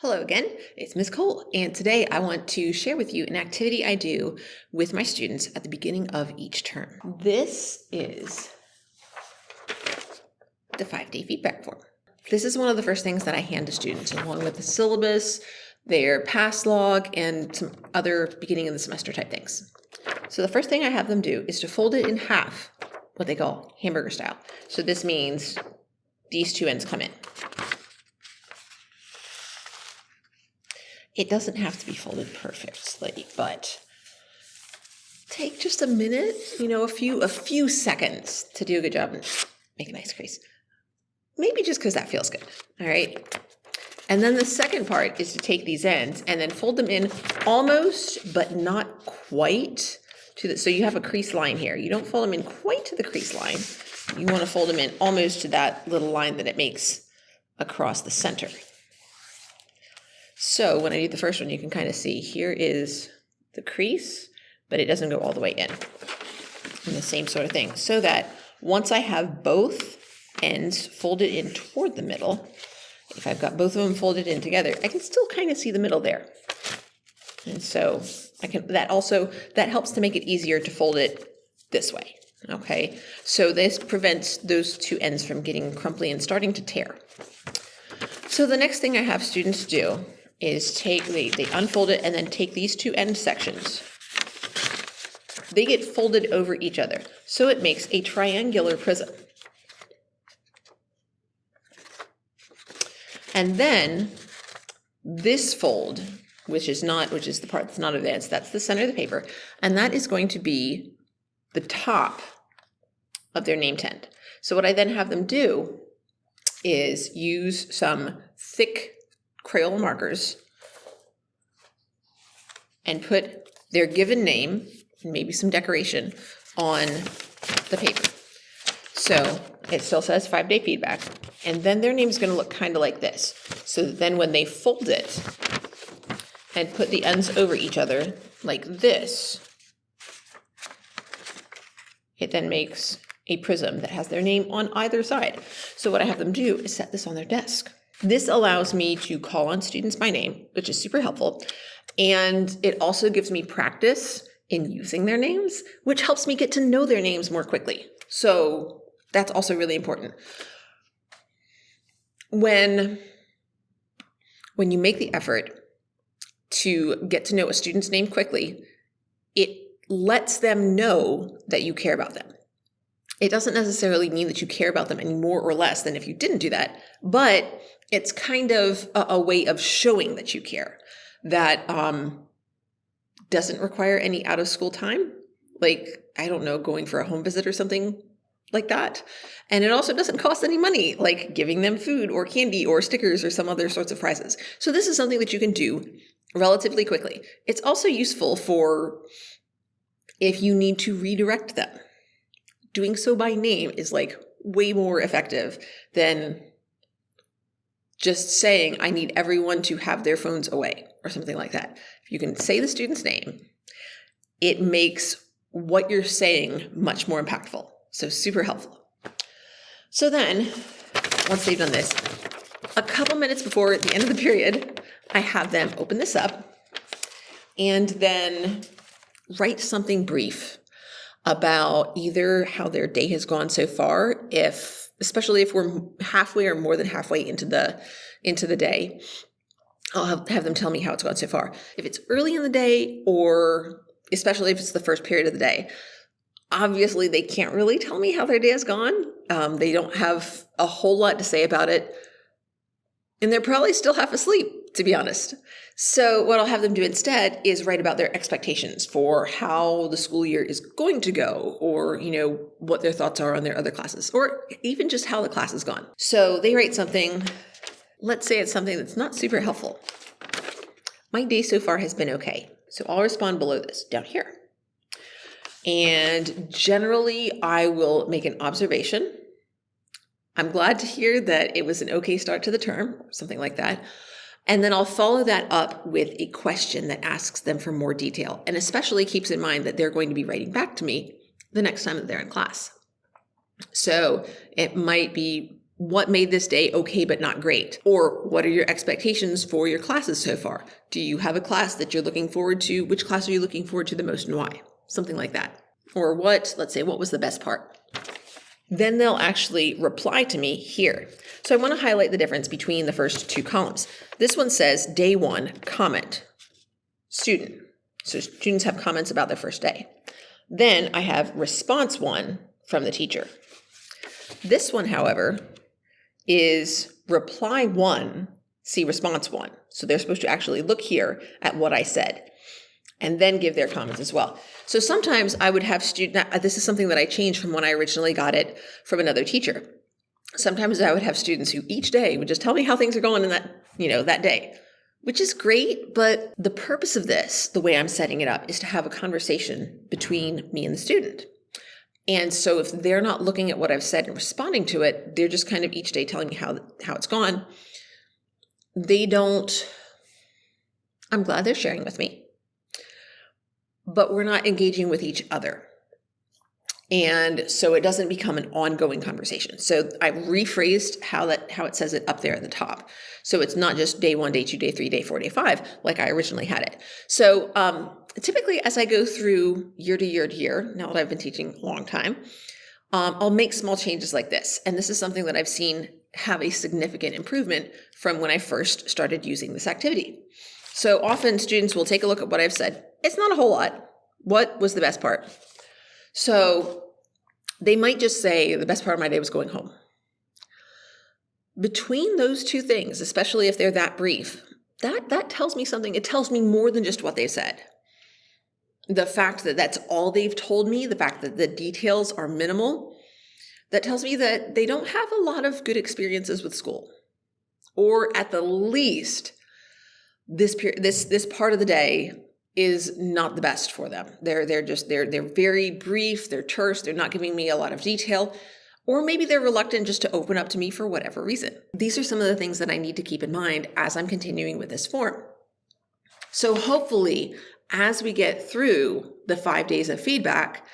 Hello again, it's Ms. Cole, and today I want to share with you an activity I do with my students at the beginning of each term. This is the 5-day feedback form. This is one of the first things that I hand to students, along with the syllabus, their pass log, and some other beginning of the semester type things. So the first thing I have them do is to fold it in half, what they call hamburger style. So this means these two ends come in. It doesn't have to be folded perfectly, but take just a minute, a few seconds to do a good job and make a nice crease. Maybe just because that feels good, all right? And then the second part is to take these ends and then fold them in almost, but not quite to the, so you have a crease line here. You don't fold them in quite to the crease line. You want to fold them in almost to that little line that it makes across the center. So when I do the first one, you can kind of see here is the crease, but it doesn't go all the way in. And the same sort of thing. So that once I have both ends folded in toward the middle, if I've got both of them folded in together, I can still kind of see the middle there. And so that helps to make it easier to fold it this way. Okay, so this prevents those two ends from getting crumply and starting to tear. So the next thing I have students do is they unfold it and then take these two end sections. They get folded over each other, so it makes a triangular prism. And then this fold, which is the part that's not advanced, that's the center of the paper, and that is going to be the top of their name tent. So what I then have them do is use some thick Crayola markers and put their given name and maybe some decoration on the paper. So it still says 5-day feedback, and then their name is going to look kind of like this. So then when they fold it and put the ends over each other like this, it then makes a prism that has their name on either side. So what I have them do is set this on their desk. This allows me to call on students by name, which is super helpful. And it also gives me practice in using their names, which helps me get to know their names more quickly. So that's also really important. When you make the effort to get to know a student's name quickly, it lets them know that you care about them. It doesn't necessarily mean that you care about them any more or less than if you didn't do that, but it's kind of a way of showing that you care, that doesn't require any out of school time, like, I don't know, going for a home visit or something like that. And it also doesn't cost any money, like giving them food or candy or stickers or some other sorts of prizes. So this is something that you can do relatively quickly. It's also useful for if you need to redirect them. Doing so by name is like way more effective than just saying, I need everyone to have their phones away or something like that. If you can say the student's name, it makes what you're saying much more impactful. So super helpful. So then, once they've done this, a couple minutes before the end of the period, I have them open this up and then write something brief about either how their day has gone so far, especially if we're halfway or more than halfway into the day. I'll have them tell me how it's gone so far. If it's early in the day, or especially if it's the first period of the day, obviously they can't really tell me how their day has gone. They don't have a whole lot to say about it, and they're probably still half asleep, to be honest. So what I'll have them do instead is write about their expectations for how the school year is going to go, or, what their thoughts are on their other classes, or even just how the class has gone. So they write something, let's say it's something that's not super helpful. My day so far has been okay. So I'll respond below this, down here. And generally I will make an observation. I'm glad to hear that it was an okay start to the term, something like that. And then I'll follow that up with a question that asks them for more detail, and especially keeps in mind that they're going to be writing back to me the next time that they're in class. So it might be what made this day okay but not great? Or what are your expectations for your classes so far? Do you have a class that you're looking forward to? Which class are you looking forward to the most and why? Something like that. Or let's say, what was the best part? Then they'll actually reply to me here. So I want to highlight the difference between the first two columns. This one says day 1, comment, student. So students have comments about their first day. Then I have response 1 from the teacher. This one, however, is reply 1, see response 1. So they're supposed to actually look here at what I said and then give their comments as well. So sometimes I would have this is something that I changed from when I originally got it from another teacher. Sometimes I would have students who each day would just tell me how things are going in that day, which is great. But the purpose of this, the way I'm setting it up, is to have a conversation between me and the student. And so if they're not looking at what I've said and responding to it, they're just kind of each day telling me how it's gone. I'm glad they're sharing with me, but we're not engaging with each other. And so it doesn't become an ongoing conversation. So I rephrased how it says it up there at the top. So it's not just day 1, day 2, day 3, day 4, day 5, like I originally had it. So typically as I go through year to year to year, now that I've been teaching a long time, I'll make small changes like this. And this is something that I've seen have a significant improvement from when I first started using this activity. So often students will take a look at what I've said. It's not a whole lot. What was the best part? So they might just say, the best part of my day was going home. Between those two things, especially if they're that brief, that tells me something. It tells me more than just what they said. The fact that that's all they've told me, the fact that the details are minimal, that tells me that they don't have a lot of good experiences with school. Or at the least, this part of the day is not the best for them. They're very brief, they're terse, they're not giving me a lot of detail, or maybe they're reluctant just to open up to me for whatever reason. These are some of the things that I need to keep in mind as I'm continuing with this form. So hopefully, as we get through the 5 days of feedback,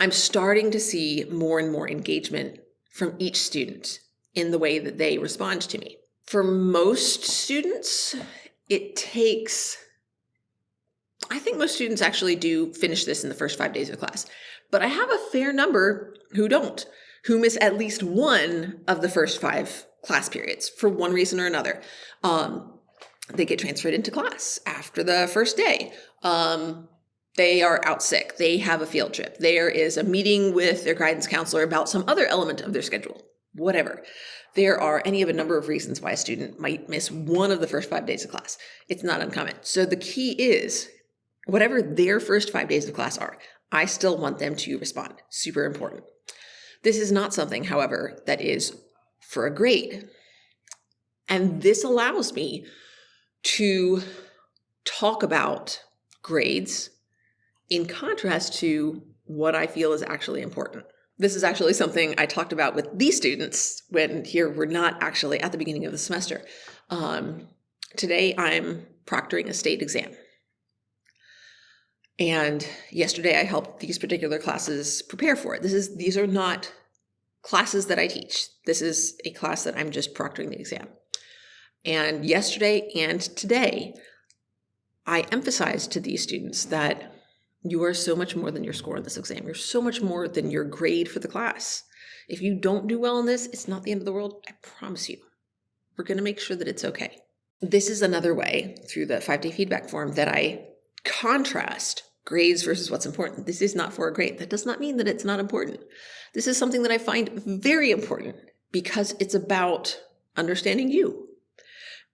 I'm starting to see more and more engagement from each student in the way that they respond to me. For most students, I think most students actually do finish this in the first 5 days of class, but I have a fair number who don't, who miss at least one of the first 5 class periods for one reason or another. They get transferred into class after the first day. They are out sick. They have a field trip. There is a meeting with their guidance counselor about some other element of their schedule, whatever. There are any of a number of reasons why a student might miss one of the first 5 days of class. It's not uncommon. So the key is, whatever their first 5 days of class are, I still want them to respond. Super important. This is not something, however, that is for a grade. And this allows me to talk about grades in contrast to what I feel is actually important. This is actually something I talked about with these students when here we're not actually at the beginning of the semester. Today I'm proctoring a state exam. And yesterday I helped these particular classes prepare for it. These are not classes that I teach. This is a class that I'm just proctoring the exam. And yesterday and today, I emphasized to these students that you are so much more than your score on this exam. You're so much more than your grade for the class. If you don't do well in this, it's not the end of the world. I promise you. We're going to make sure that it's okay. This is another way through the 5-day feedback form that I contrast grades versus what's important. This is not for a grade. That does not mean that it's not important. This is something that I find very important because it's about understanding you.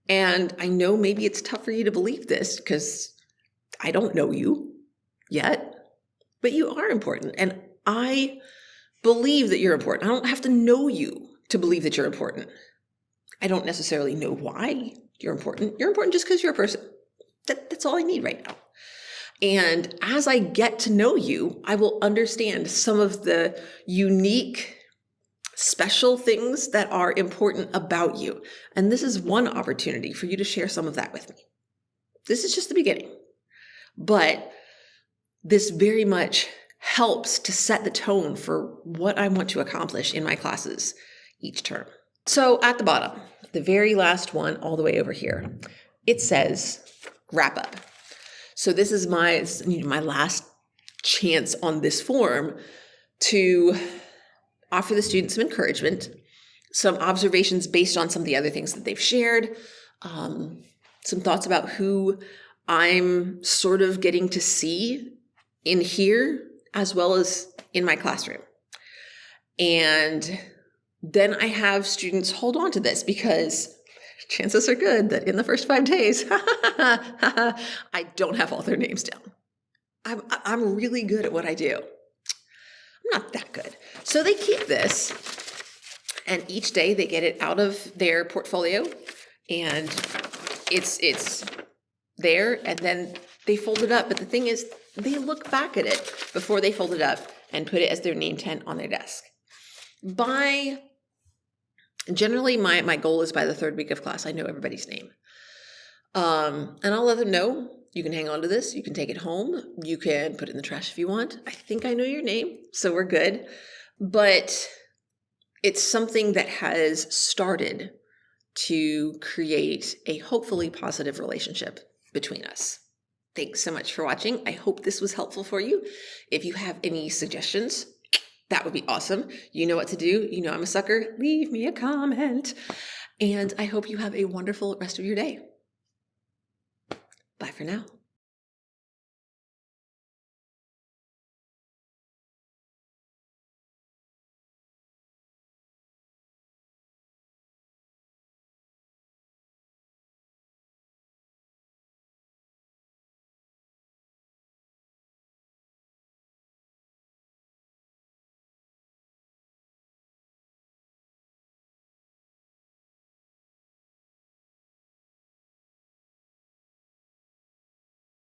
And I know maybe it's tough for you to believe this because I don't know you yet, but you are important. And I believe that you're important. I don't have to know you to believe that you're important. I don't necessarily know why you're important. You're important just because you're a person. That's all I need right now. And as I get to know you, I will understand some of the unique, special things that are important about you. And this is one opportunity for you to share some of that with me. This is just the beginning. But this very much helps to set the tone for what I want to accomplish in my classes each term. So at the bottom, the very last one all the way over here, it says wrap up. So this is my last chance on this form to offer the students some encouragement, some observations based on some of the other things that they've shared, some thoughts about who I'm sort of getting to see in here as well as in my classroom. And then I have students hold on to this because chances are good that in the first 5 days, I don't have all their names down. I'm really good at what I do. I'm not that good. So they keep this, and each day they get it out of their portfolio, and it's there, and then they fold it up. But the thing is, they look back at it before they fold it up and put it as their name tent on their desk. Generally, my goal is by the 3rd week of class, I know everybody's name. And I'll let them know, you can hang on to this, you can take it home, you can put it in the trash if you want. I think I know your name, so we're good. But it's something that has started to create a hopefully positive relationship between us. Thanks so much for watching. I hope this was helpful for you. If you have any suggestions, that would be awesome. You know what to do. You know I'm a sucker. Leave me a comment. And I hope you have a wonderful rest of your day. Bye for now.